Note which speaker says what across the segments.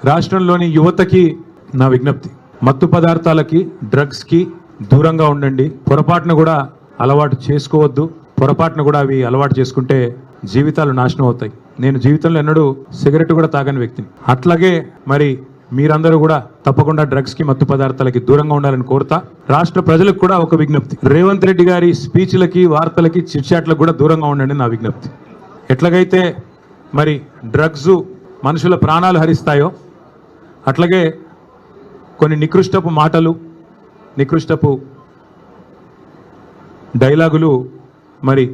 Speaker 1: రాష్ట్రంలోని యువతకి నా విజ్ఞప్తి, మత్తు పదార్థాలకి డ్రగ్స్కి దూరంగా ఉండండి. పొరపాటును కూడా అలవాటు చేసుకోవద్దు. పొరపాటును కూడా అవి అలవాటు చేసుకుంటే జీవితాలు నాశనం అవుతాయి. నేను జీవితంలో ఎన్నడూ సిగరెట్ కూడా తాగని వ్యక్తిని. అట్లాగే మరి మీరందరూ కూడా తప్పకుండా డ్రగ్స్కి మత్తు పదార్థాలకి దూరంగా ఉండాలని కోరుతా. రాష్ట్ర ప్రజలకు కూడా ఒక విజ్ఞప్తి, రేవంత్ రెడ్డి గారి స్పీచ్లకి వార్తలకి చిట్చాట్లకు కూడా దూరంగా ఉండండి నా విజ్ఞప్తి. ఎట్లాగైతే మరి డ్రగ్స్ మనుషుల ప్రాణాలు హరిస్తాయో అట్లాగే కొన్ని నికృష్టపు మాటలు, నికృష్టపు డైలాగులు మరి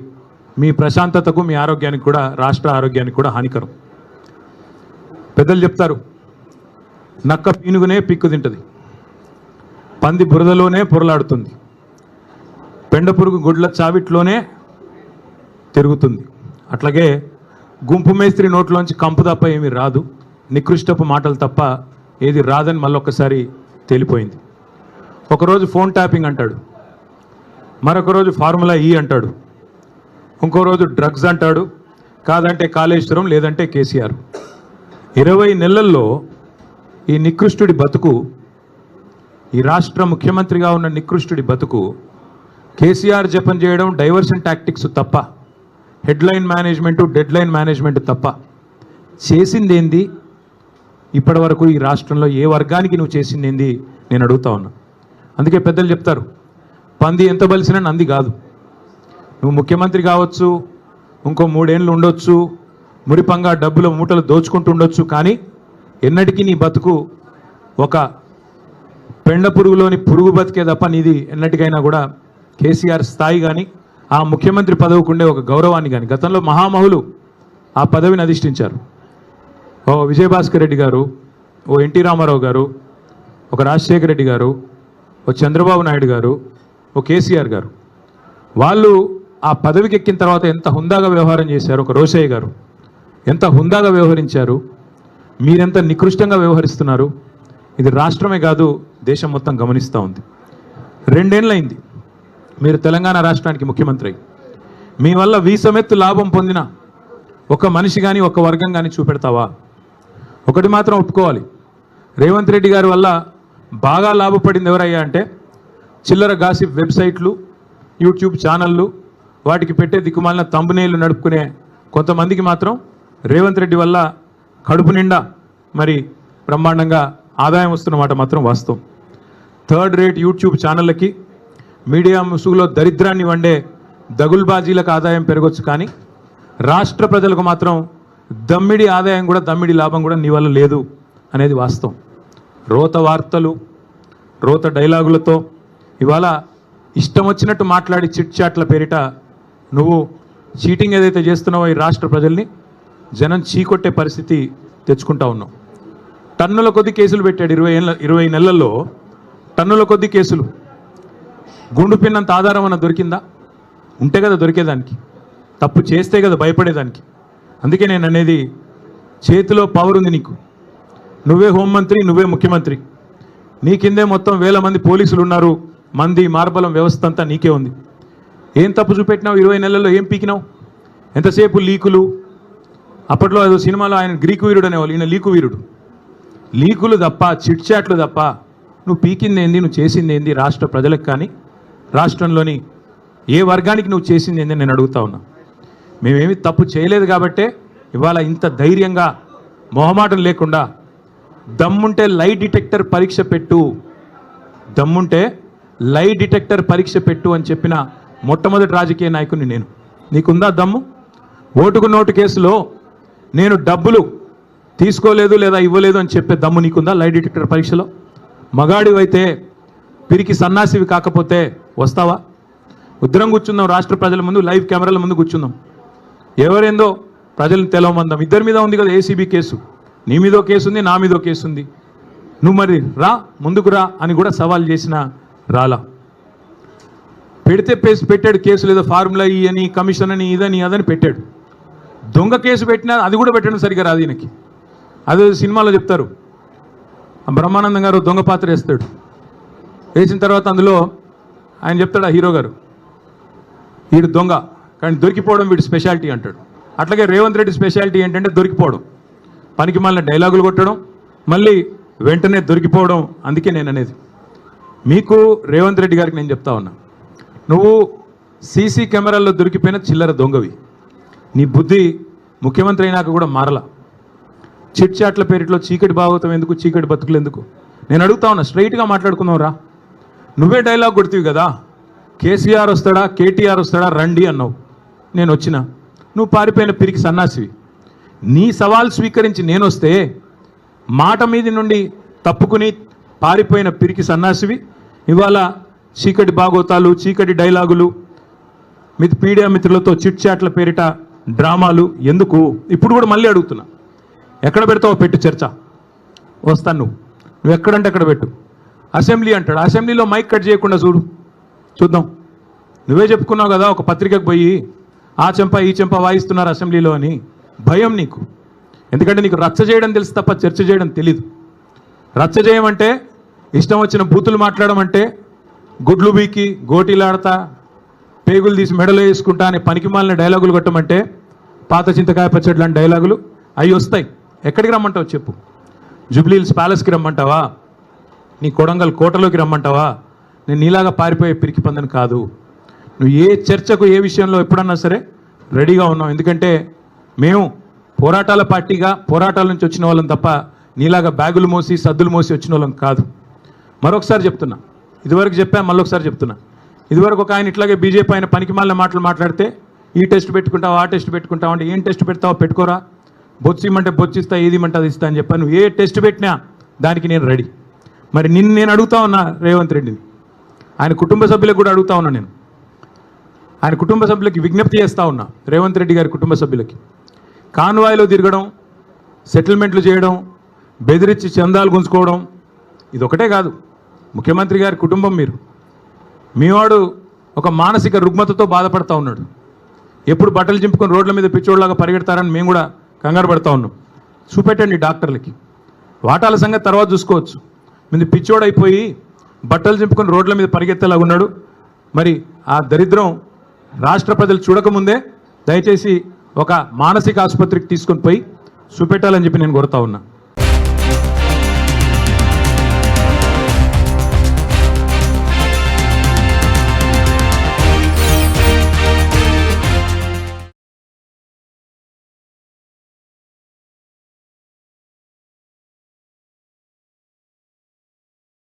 Speaker 1: మీ ప్రశాంతతకు, మీ ఆరోగ్యానికి కూడా, రాష్ట్ర ఆరోగ్యానికి కూడా హానికరం. పెద్దలు చెప్తారు, నక్క పీనుగునే పిక్కు తింటుంది, పంది బురదలోనే పొరలాడుతుంది, పెండ పురుగు గుడ్ల చావిట్లోనే తిరుగుతుంది. అట్లాగే గుంపు మేస్త్రి నోట్లోంచి కంపు తప్ప ఏమీ రాదు, నికృష్టపు మాటలు తప్ప ఏది రాదని మళ్ళొక్కసారి తేలిపోయింది. ఒకరోజు ఫోన్ ట్యాపింగ్ అంటాడు, మరొక రోజు ఫార్ములా ఈ అంటాడు, ఇంకో రోజు డ్రగ్స్ అంటాడు, కాదంటే కాళేశ్వరం, లేదంటే కేసీఆర్. 20 నెలల్లో ఈ నికృష్టుడి బతుకు, ఈ రాష్ట్ర ముఖ్యమంత్రిగా ఉన్న నికృష్టుడి బతుకు కేసీఆర్ జపం చేయడం, డైవర్షన్ టాక్టిక్స్ తప్ప, హెడ్లైన్ మేనేజ్మెంటు, డెడ్లైన్ మేనేజ్మెంట్ తప్ప చేసిందేంది? ఇప్పటి వరకు ఈ రాష్ట్రంలో ఏ వర్గానికి నువ్వు చేసిందేంది నేను అడుగుతా ఉన్నా. అందుకే పెద్దలు చెప్తారు, పంది ఎంత బలిసినా నంది కాదు. నువ్వు ముఖ్యమంత్రి కావచ్చు, ఇంకో 3 ఏళ్ళు ఉండొచ్చు, మురిపంగా డబ్బుల మూటలు దోచుకుంటూ ఉండొచ్చు, కానీ ఎన్నటికీ నీ బతుకు ఒక పెండ పురుగులోని పురుగు బతికే తప్ప నీది ఎన్నటికైనా కూడా కేసీఆర్ స్థాయి కానీ, ఆ ముఖ్యమంత్రి పదవికి ఉండే ఒక గౌరవాన్ని కానీ. గతంలో మహామహులు ఆ పదవిని అధిష్ఠించారు. ఓ విజయభాస్కర్ రెడ్డి గారు, ఓ ఎన్టీ రామారావు గారు, ఒక రాజశేఖర రెడ్డి గారు, ఓ చంద్రబాబు నాయుడు గారు, ఓ కేసీఆర్ గారు. వాళ్ళు ఆ పదవికి ఎక్కిన తర్వాత ఎంత హుందాగా వ్యవహారం చేశారు. ఒక రోషయ్య గారు ఎంత హుందాగా వ్యవహరించారు, మీరెంత నికృష్టంగా వ్యవహరిస్తున్నారు. ఇది రాష్ట్రమే కాదు, దేశం మొత్తం గమనిస్తూ ఉంది. 2 ఏళ్ళైంది మీరు తెలంగాణ రాష్ట్రానికి ముఖ్యమంత్రి అయ్యి. మీ వల్ల వీసమెత్తు లాభం పొందిన ఒక మనిషి కానీ, ఒక వర్గం కానీ చూపెడతావా? ఒకటి మాత్రం ఒప్పుకోవాలి, రేవంత్ రెడ్డి గారి వల్ల బాగా లాభపడింది ఎవరయ్యా అంటే చిల్లర గాసిప్ వెబ్సైట్లు, యూట్యూబ్ ఛానళ్ళు, వాటికి పెట్టే దిక్కుమాలిన తంబునేళ్లు నడుపుకునే కొంతమందికి మాత్రం రేవంత్ రెడ్డి వల్ల కడుపు నిండా మరి బ్రహ్మాండంగా ఆదాయం వస్తున్నమాట మాత్రం వాస్తవం. 3rd రేట్ యూట్యూబ్ ఛానళ్ళకి, మీడియా ముసుగులో దరిద్రాన్ని వండే దగుల్బాజీలకు ఆదాయం పెరగొచ్చు, కానీ రాష్ట్ర ప్రజలకు మాత్రం దమ్మిడి ఆదాయం కూడా, దమ్మిడి లాభం కూడా నీ వల్ల లేదు అనేది వాస్తవం. రోత వార్తలు, రోత డైలాగులతో ఇవాళ ఇష్టం వచ్చినట్టు మాట్లాడి చిట్చాట్ల పేరిట నువ్వు చీటింగ్ ఏదైతే చేస్తున్నావో ఈ రాష్ట్ర ప్రజల్ని జనం చీకొట్టే పరిస్థితి తెచ్చుకుంటా ఉన్నావు. టన్నుల కొద్ది కేసులు పెట్టాడు 20 నెలల్లో, టన్నుల కొద్ది కేసులు. గుండు పిన్నంత ఆధారం అన్న దొరికిందా? ఉంటే కదా దొరికేదానికి, తప్పు చేస్తే కదా భయపడేదానికి. అందుకే నేను అనేది, చేతిలో పవర్ ఉంది నీకు, నువ్వే హోంమంత్రి, నువ్వే ముఖ్యమంత్రి, నీ కిందే మొత్తం 1000 మంది పోలీసులు ఉన్నారు, మంది మార్బలం వ్యవస్థ అంతా నీకే ఉంది. ఏం తప్పు చూపెట్టినావు? 20 నెలల్లో ఏం పీకినావు? ఎంతసేపు లీకులు. అప్పట్లో ఏదో సినిమాలో ఆయన గ్రీకు వీరుడు అనేవాళ్ళు, ఈయన లీకు వీరుడు. లీకులు తప్ప, చిట్చాట్లు తప్ప నువ్వు పీకింది ఏంది, నువ్వు చేసింది ఏంది రాష్ట్ర ప్రజలకు కానీ, రాష్ట్రంలోని ఏ వర్గానికి నువ్వు చేసింది ఏంది నేను అడుగుతా ఉన్నా. మేమేమి తప్పు చేయలేదు కాబట్టే ఇవాళ ఇంత ధైర్యంగా, మొహమాటం లేకుండా, దమ్ముంటే లై డిటెక్టర్ పరీక్ష పెట్టు, దమ్ముంటే లై డిటెక్టర్ పరీక్ష పెట్టు అని చెప్పిన మొట్టమొదటి రాజకీయ నాయకుడిని నేను. నీకుందా దమ్ము? ఓటుకు నోటు కేసులో నేను డబ్బులు తీసుకోలేదు లేదా ఇవ్వలేదు అని చెప్పే దమ్ము నీకుందా లై డిటెక్టర్ పరీక్షలో? మగాడివైతే, పిరికి సన్నాసివి కాకపోతే వస్తావా? ఉద్రం కూర్చుందాం, రాష్ట్ర ప్రజల ముందు లైవ్ కెమెరాల ముందు కూర్చుందాం, ఎవరేందో ప్రజలను తెలవమందాం. ఇద్దరి మీద ఉంది కదా ఏసీబీ కేసు, నీ మీదో కేసు ఉంది, నా మీదో కేసు ఉంది. నువ్వు మరి రా, ముందుకు రా అని కూడా సవాల్ చేసిన రాలా. పెడితే పెట్టాడు కేసులు, ఏదో ఫార్ములా ఈ అని, కమిషన్ అని, ఇదని అదని పెట్టాడు. దొంగ కేసు పెట్టినా అది కూడా పెట్టడం సరిగా రాదు ఈయనకి. అదే సినిమాలో చెప్తారు, బ్రహ్మానందం గారు దొంగ పాత్ర వేస్తాడు, వేసిన తర్వాత అందులో ఆయన చెప్తాడు, ఆ హీరో గారు, వీడు దొంగ కానీ దొరికిపోవడం వీడి స్పెషాలిటీ అంటాడు. అట్లాగే రేవంత్ రెడ్డి స్పెషాలిటీ ఏంటంటే దొరికిపోవడం, పనికి మళ్ళీ డైలాగులు కొట్టడం, మళ్ళీ వెంటనే దొరికిపోవడం. అందుకే నేను అనేది మీకు రేవంత్ రెడ్డి గారికి నేను చెప్తా ఉన్నా, నువ్వు సీసీ కెమెరాల్లో దొరికిపోయిన చిల్లర దొంగవి. నీ బుద్ధి ముఖ్యమంత్రి అయినాక కూడా మారలా. చిట్ చాట్ల పేరిట్లో చీకటి భాగవతం ఎందుకు, చీకటి బతుకులు ఎందుకు? నేను అడుగుతా ఉన్నా, స్ట్రైట్గా మాట్లాడుకుందాం రా. నువ్వే డైలాగ్ కొడుతీవి కదా, కేసీఆర్ వస్తాడా కేటీఆర్ వస్తాడా రండి అన్నావు. నేను వచ్చిన, నువ్వు పారిపోయిన పిరికి సన్నాసివి. నీ సవాల్ స్వీకరించి నేను వస్తే మాట మీది నుండి తప్పుకుని పారిపోయిన పిరికి సన్నాసివి ఇవాళ చీకటి భాగవతాలు, చీకటి డైలాగులు, మీడియా మిత్రులతో చిట్ చాట్ల పేరిట డ్రామాలు ఎందుకు? ఇప్పుడు కూడా మళ్ళీ అడుగుతున్నా, ఎక్కడ పెడతావో పెట్టు చర్చ, వస్తాను. నువ్వు ఎక్కడంటే అక్కడ పెట్టు. అసెంబ్లీ అంటాడు, అసెంబ్లీలో మైక్ కట్ చేయకుండా చూద్దాం. నువ్వే చెప్పుకున్నావు కదా ఒక పత్రికకు పోయి, ఆ చెంప ఈ చెంప వాయిస్తున్నారు అసెంబ్లీలో అని. భయం నీకు, ఎందుకంటే నీకు రచ్చ చేయడం తెలుసు తప్ప చర్చ చేయడం తెలీదు. రచ్చ చేయమంటే ఇష్టం వచ్చిన బూతులు మాట్లాడమంటే, గుడ్లు బీకి గోటీలాడతా పేగులు తీసి మెడలో వేసుకుంటా అని పనికిమాలిన డైలాగులు కొట్టమంటే, పాత చింతకాయ పచ్చడి లాంటి డైలాగులు అవి వస్తాయి. ఎక్కడికి రమ్మంటావు చెప్పు? జూబ్లీహిల్స్ ప్యాలెస్కి రమ్మంటావా? నీ కొడంగల్ కోటలోకి రమ్మంటావా? నేను నీలాగా పారిపోయే పిరికి పందని కాదు. నువ్వు ఏ చర్చకు ఏ విషయంలో ఎప్పుడన్నా సరే రెడీగా ఉన్నావు. ఎందుకంటే మేము పోరాటాల పార్టీగా పోరాటాల నుంచి వచ్చిన వాళ్ళం తప్ప నీలాగా బ్యాగులు మోసి సద్దులు మోసి వచ్చిన వాళ్ళం కాదు. మరొకసారి చెప్తున్నా, ఇదివరకు చెప్పా మళ్ళొకసారి చెప్తున్నా, ఇదివరకు ఒక ఆయన ఇట్లాగే బీజేపీ ఆయన పనికిమాలిన మాటలు మాట్లాడితే, ఈ టెస్ట్ పెట్టుకుంటావు ఆ టెస్ట్ పెట్టుకుంటావు అంటే, ఏం టెస్ట్ పెడతావో పెట్టుకోరా, బొచ్చిమంటే బొచ్చిస్తా, ఏది ఇమ్మంటే అది ఇస్తా అని చెప్పాను. నువ్వు ఏ టెస్ట్ పెట్టినా దానికి నేను రెడీ. మరి నేను అడుగుతా ఉన్నా రేవంత్ రెడ్డిని, ఆయన కుటుంబ సభ్యులకు కూడా అడుగుతా ఉన్నా. నేను ఆయన కుటుంబ సభ్యులకి విజ్ఞప్తి చేస్తూ ఉన్నా, రేవంత్ రెడ్డి గారి కుటుంబ సభ్యులకి, కాన్వాయ్లో తిరగడం, సెటిల్మెంట్లు చేయడం, బెదిరించి చందాలు గుంజుకోవడం ఇది ఒకటే కాదు. ముఖ్యమంత్రి గారి కుటుంబం మీవాడు ఒక మానసిక రుగ్మతతో బాధపడతా ఉన్నాడు. ఎప్పుడు బట్టలు చింపుకొని రోడ్ల మీద పిచ్చోళ్ళలాగా పరిగెడతారని మేము కూడా కంగారు పడతా ఉన్నాం. చూపెట్టండి డాక్టర్లకి, వాటాల సంగతి తర్వాత చూసుకోవచ్చు. ముందు పిచ్చోడైపోయి బట్టలు చింపుకొని రోడ్ల మీద పరిగెత్తేలాగా ఉన్నాడు. మరి ఆ దరిద్రం రాష్ట్ర ప్రజలు చూడకముందే దయచేసి ఒక మానసిక ఆసుపత్రికి తీసుకొని పోయి చూపెట్టాలని చెప్పి నేను కోరుతా ఉన్నా.